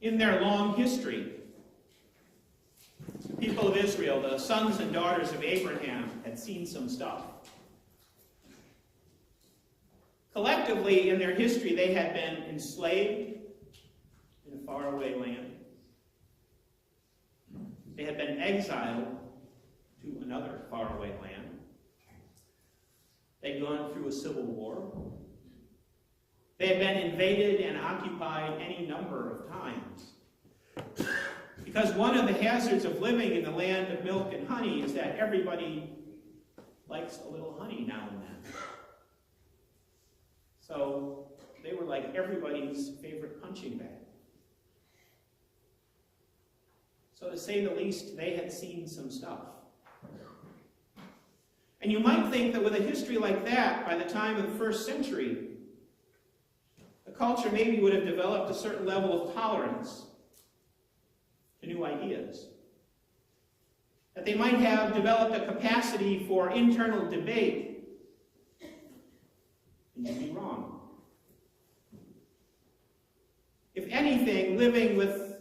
in their long history, the people of Israel, the sons and daughters of Abraham, had seen some stuff. Collectively, in their history, they had been enslaved in a faraway land. They had been exiled to another faraway land. They'd gone through a civil war. They had been invaded and occupied any number of times. Because one of the hazards of living in the land of milk and honey is that everybody likes a little honey now and then. So they were like everybody's favorite punching bag. So to say the least, they had seen some stuff. And you might think that with a history like that, by the time of the first century, the culture maybe would have developed a certain level of tolerance to new ideas. That they might have developed a capacity for internal debate. And you'd be wrong. If anything, living with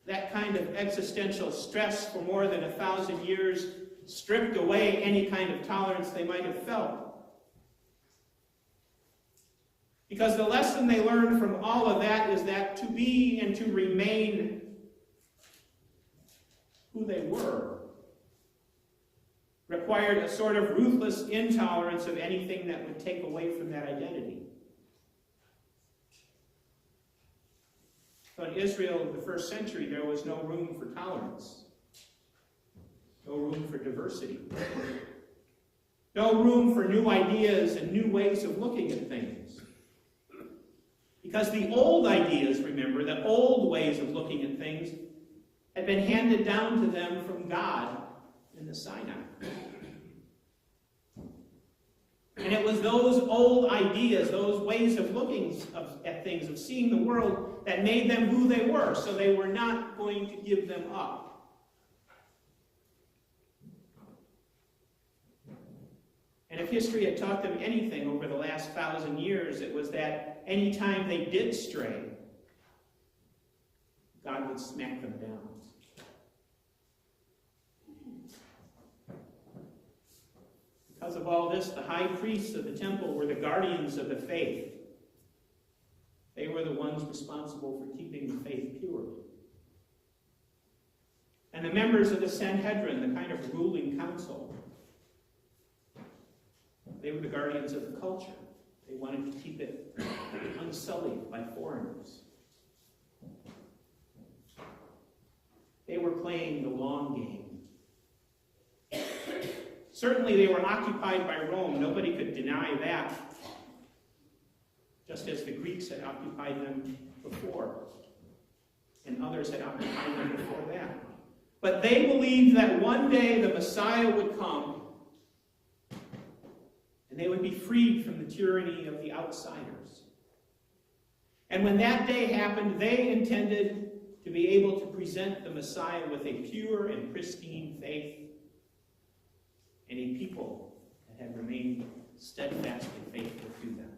that kind of existential stress for more than 1,000 years stripped away any kind of tolerance they might have felt. Because the lesson they learned from all of that is that to be and to remain who they were required a sort of ruthless intolerance of anything that would take away from that identity. So in Israel in the first century, there was no room for tolerance, no room for diversity, no room for new ideas and new ways of looking at things. Because the old ideas, remember, the old ways of looking at things had been handed down to them from God in the Sinai. And it was those old ideas, those ways of looking at things, of seeing the world, that made them who they were. So they were not going to give them up. And if history had taught them anything over the last 1,000 years, it was that any time they did stray, God would smack them down. Because of all this, the high priests of the temple were the guardians of the faith. They were the ones responsible for keeping the faith pure. And the members of the Sanhedrin, the kind of ruling council, they were the guardians of the culture. They wanted to keep it unsullied by foreigners. They were playing the long game. Certainly they were occupied by Rome. Nobody could deny that. Just as the Greeks had occupied them before. And others had occupied them before that. But they believed that one day the Messiah would come and they would be freed from the tyranny of the outsiders. And when that day happened, they intended to be able to present the Messiah with a pure and pristine faith and a people that had remained steadfastly faithful to them.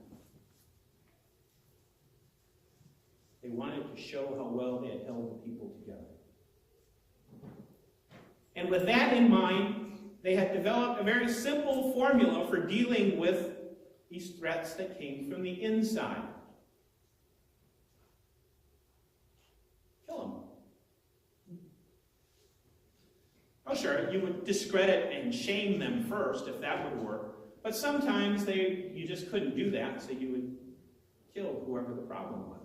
They wanted to show how well they had held the people together. And with that in mind, they had developed a very simple formula for dealing with these threats that came from the inside. Kill them. Oh, sure, you would discredit and shame them first if that would work. But sometimes you just couldn't do that, so you would kill whoever the problem was.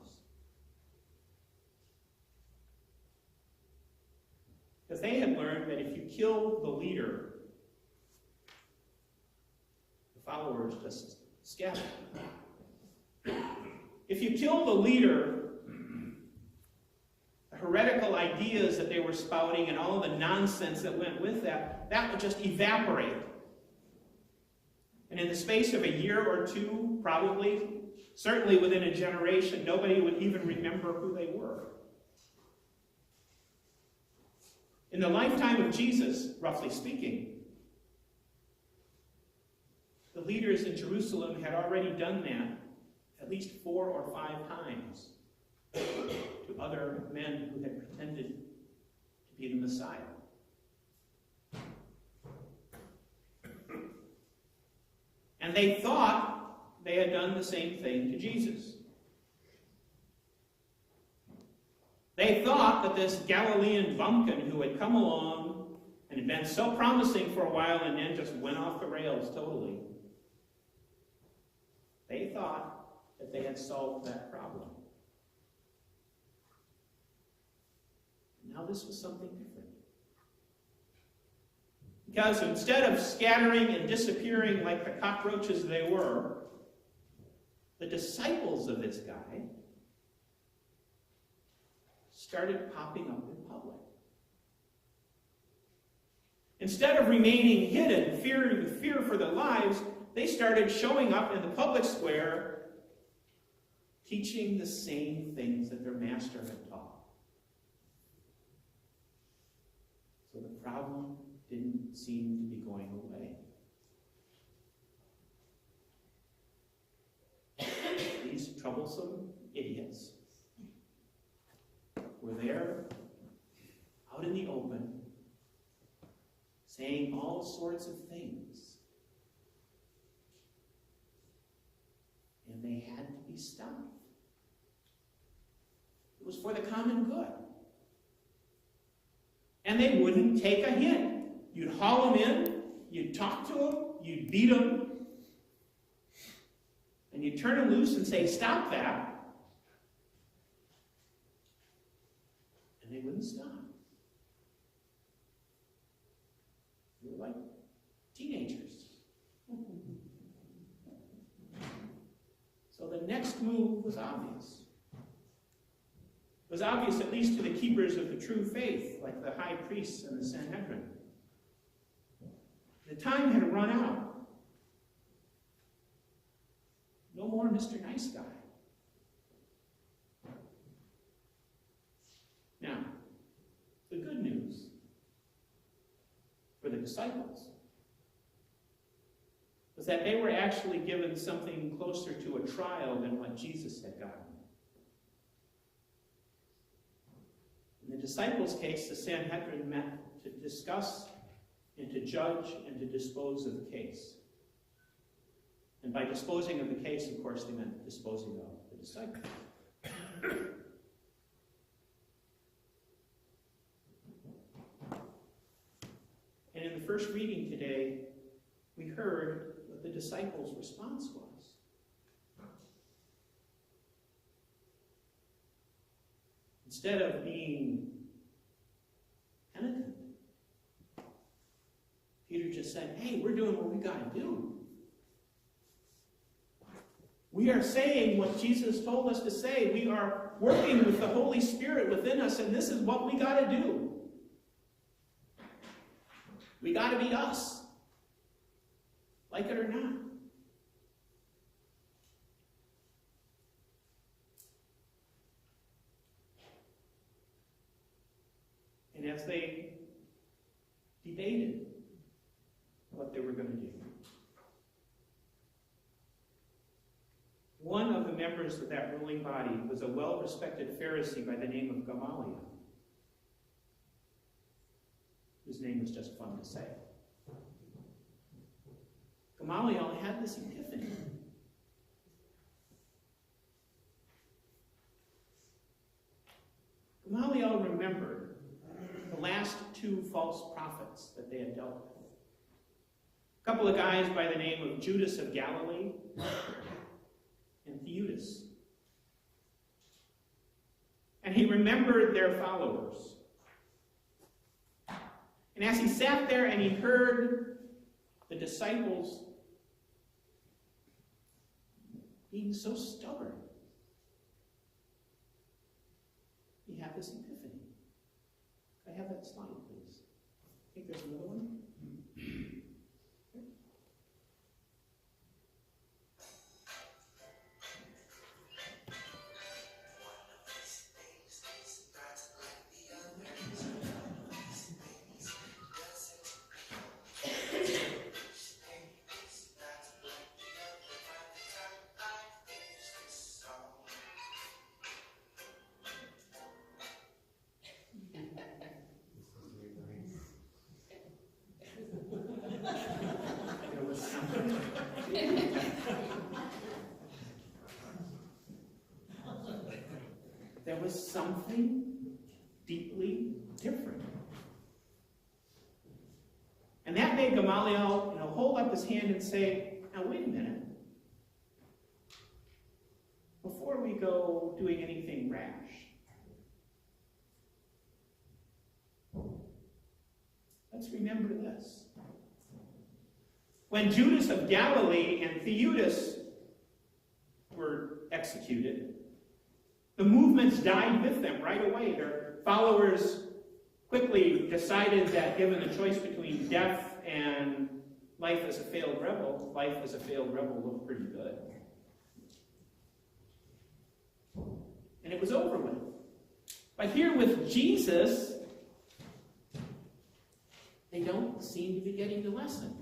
Because they had learned that if you kill the leader, the followers just scatter. If you kill the leader, the heretical ideas that they were spouting and all of the nonsense that went with that would just evaporate. And in the space of a year or two, probably, certainly within a generation, nobody would even remember who they were. In the lifetime of Jesus, roughly speaking, the leaders in Jerusalem had already done that at least 4 or 5 times. to other men who had pretended to be the Messiah. And they thought they had done the same thing to Jesus. They thought that this Galilean bumpkin who had come along and had been so promising for a while and then just went off the rails totally, they thought that they had solved that problem. Now this was something different. Because instead of scattering and disappearing like the cockroaches they were, the disciples of this guy started popping up in public. Instead of remaining hidden, fear for their lives, they started showing up in the public square, teaching the same things that their master had taught. So the problem didn't seem to be going away. These troublesome idiots were there, out in the open, saying all sorts of things. And they had to be stopped. It was for the common good. And they wouldn't take a hint. You'd haul them in, you'd talk to them, you'd beat them, and you'd turn them loose and say, stop that. And they wouldn't stop. They were like teenagers. So the next move was obvious. It was obvious at least to the keepers of the true faith, like the high priests and the Sanhedrin. The time had run out. No more Mr. Nice Guy. Now, the good news for the disciples was that they were actually given something closer to a trial than what Jesus had gotten. In the disciples' case, the Sanhedrin met to discuss and to judge and to dispose of the case. And by disposing of the case, of course, they meant disposing of the disciples. And in the first reading today, we heard what the disciples' response was. Instead of being penitent, Peter just said, hey, we're doing what we got to do. We are saying what Jesus told us to say. We are working with the Holy Spirit within us, and this is what we got to do. We got to be us, like it or not. And as they debated what they were going to do, one of the members of that ruling body was a well-respected Pharisee by the name of Gamaliel, whose name is just fun to say. Gamaliel had this epiphany. Gamaliel remembered the last two false prophets that they had dealt with. A couple of guys by the name of Judas of Galilee and Hewitt. And he remembered their followers. And as he sat there and he heard the disciples being so stubborn, he had this epiphany. Could I have that slide, please? I think there's another one. there was something deeply different. And that made Gamaliel, hold up his hand and say, now wait a minute. Before we go doing anything rash, let's remember this. When Judas of Galilee and Theudas were executed, the movements died with them right away. Their followers quickly decided that given the choice between death and life as a failed rebel looked pretty good. And it was over with. But here with Jesus, they don't seem to be getting the lesson.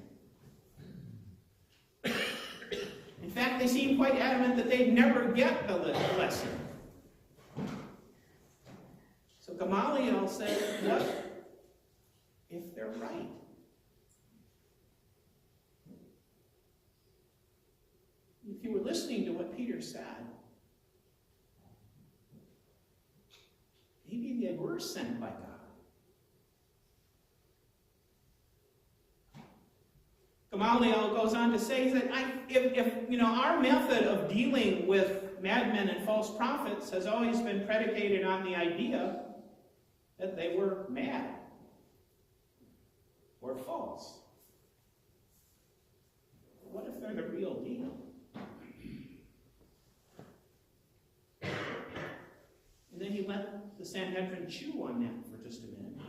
In fact, they seem quite adamant that they'd never get the lesson. So Gamaliel said, what if they're right? If you were listening to what Peter said, maybe they were sent by God. Gamaliel goes on to say that if our method of dealing with madmen and false prophets has always been predicated on the idea that they were mad or false. What if they're the real deal? And then he let the Sanhedrin chew on that for just a minute.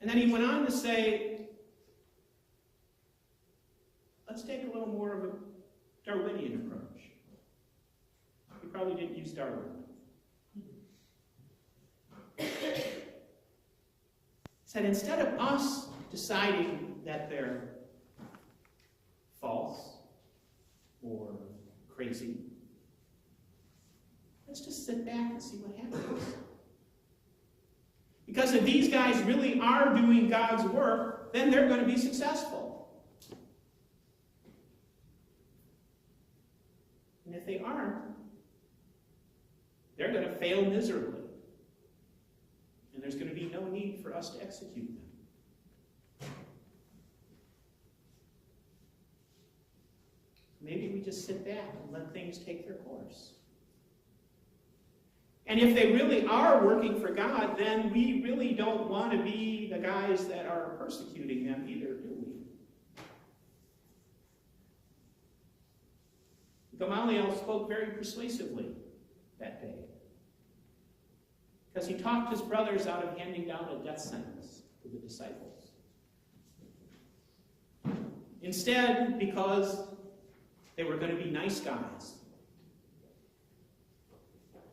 And then he went on to say, let's take a little more of a Darwinian approach. He probably didn't use Darwin. He said, instead of us deciding that they're false or crazy, let's just sit back and see what happens. Because if these guys really are doing God's work, then they're going to be successful. And if they aren't, they're going to fail miserably. And there's going to be no need for us to execute them. Maybe we just sit back and let things take their course. And if they really are working for God, then we really don't want to be the guys that are persecuting them either, do we? Gamaliel spoke very persuasively that day, because he talked his brothers out of handing down a death sentence to the disciples. Instead, because they were going to be nice guys.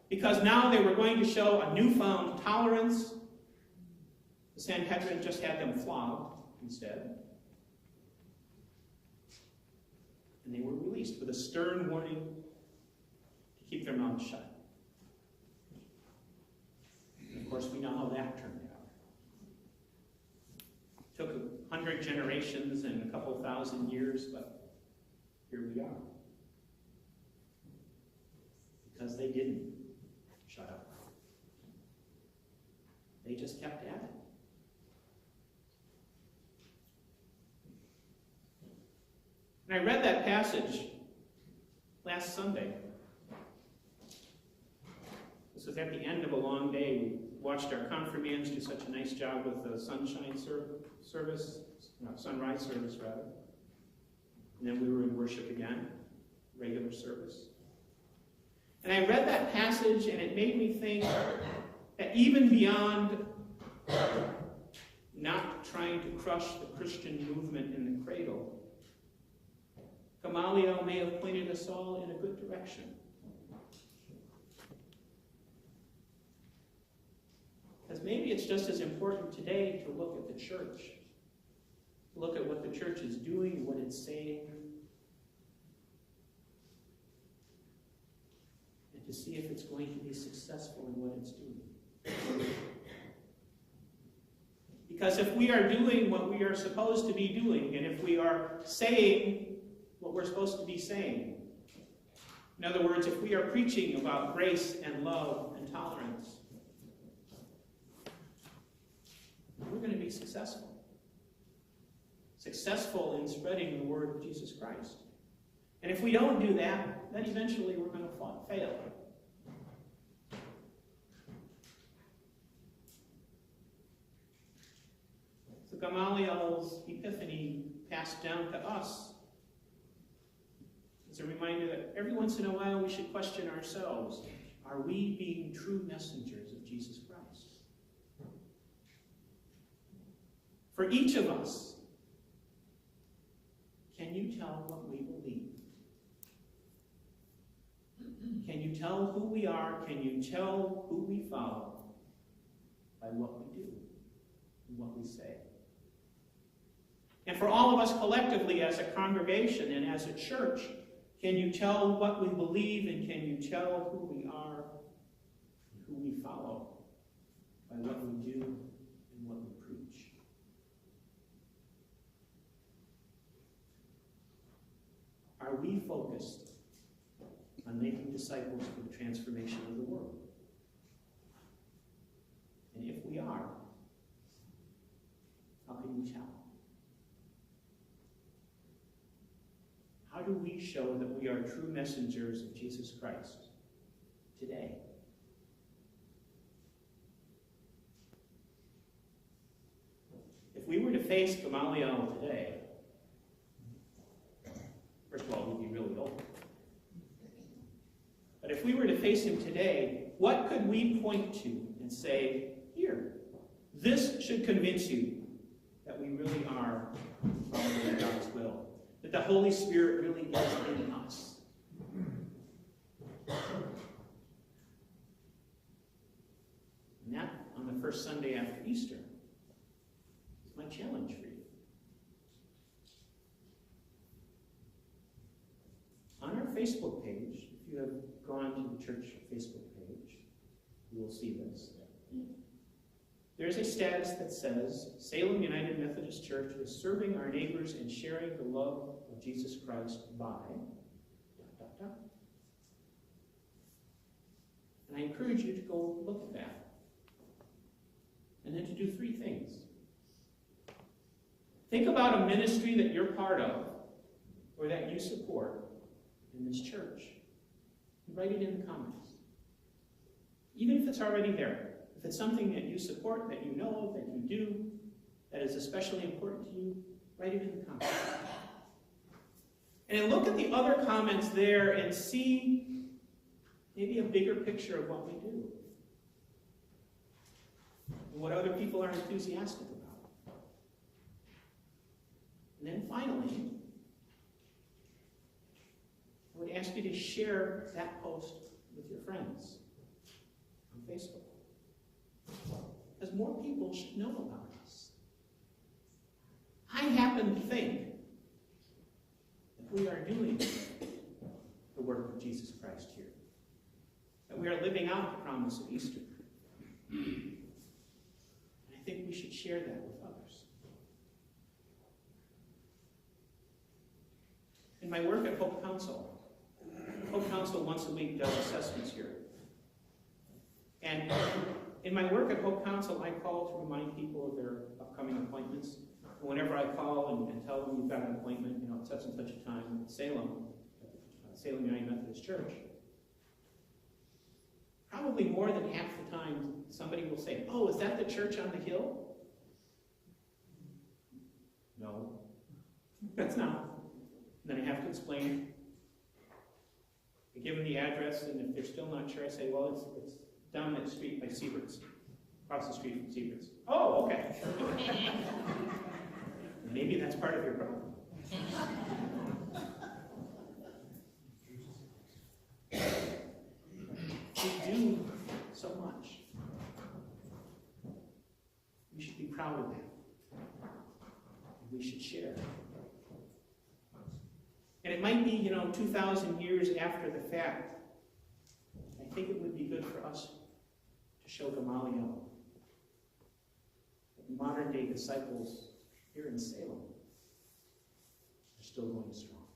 Because now they were going to show a newfound tolerance, the Sanhedrin just had them flogged instead. And they were released with a stern warning to keep their mouths shut. And of course, we know how that turned out. It took 100 generations and a couple thousand years, but here we are. Because they didn't shut up. They just kept at it. And I read that passage last Sunday. This was at the end of a long day. We watched our confirmands do such a nice job with the sunrise service. And then we were in worship again, regular service. And I read that passage, and it made me think that even beyond not trying to crush the Christian movement in the cradle, Gamaliel may have pointed us all in a good direction. Because maybe it's just as important today to look at the church, to look at what the church is doing, what it's saying, and to see if it's going to be successful in what it's doing. Because if we are doing what we are supposed to be doing, and if we are saying what we're supposed to be saying, In other words, if we are preaching about grace and love and tolerance, we're going to be successful. Successful in spreading the word of Jesus Christ. And if we don't do that, then eventually we're going to fail. So Gamaliel's epiphany passed down to us is a reminder that every once in a while we should question ourselves. Are we being true messengers of Jesus Christ? For each of us, can you tell what we believe? Can you tell who we are? Can you tell who we follow by what we do and what we say? And for all of us collectively as a congregation and as a church, can you tell what we believe and can you tell who we are and who we follow by what we do and what we preach? Are we focused on making disciples for the transformation of the world? And if we are, how can we tell? How do we show that we are true messengers of Jesus Christ today? If we were to face Gamaliel today, first of all, we'd be really old. But if we were to face him today, what could we point to and say, here, this should convince you that we really are following God's will, that the Holy Spirit really is in us. And that, on the first Sunday after Easter, is my challenge for you. On our Facebook page, if you have gone to the church Facebook page, you will see this. There's a status that says, Salem United Methodist Church is serving our neighbors and sharing the love of Jesus Christ by... ... And I encourage you to go look at that. And then to do three things. Think about a ministry that you're part of or that you support in this church. Write it in the comments. Even if it's already there. If it's something that you support, that you know of, that you do, that is especially important to you, write it in the comments. And then look at the other comments there and see maybe a bigger picture of what we do. And what other people are enthusiastic about. And then finally, I would ask you to share that post with your friends on Facebook. Because more people should know about us. I happen to think that we are doing the work of Jesus Christ here. That we are living out the promise of Easter. And I think we should share that with others. In my work at Hope Council once a week does assessments here. And in my work at Hope Council, I call to remind people of their upcoming appointments. And whenever I call and tell them you've got an appointment, at such and such a time at Salem United Methodist Church, probably more than half the time somebody will say, "Oh, is that the church on the hill?" No, that's not. And then I have to explain. I give them the address, and if they're still not sure, I say, "Well, it's down that street by Siebert's, across the street from Siebert's." "Oh, okay." Maybe that's part of your problem. We do so much. We should be proud of that. We should share. And it might be, 2,000 years after the fact. I think it would be good for us to show Gamaliel that modern-day disciples here in Salem are still going strong.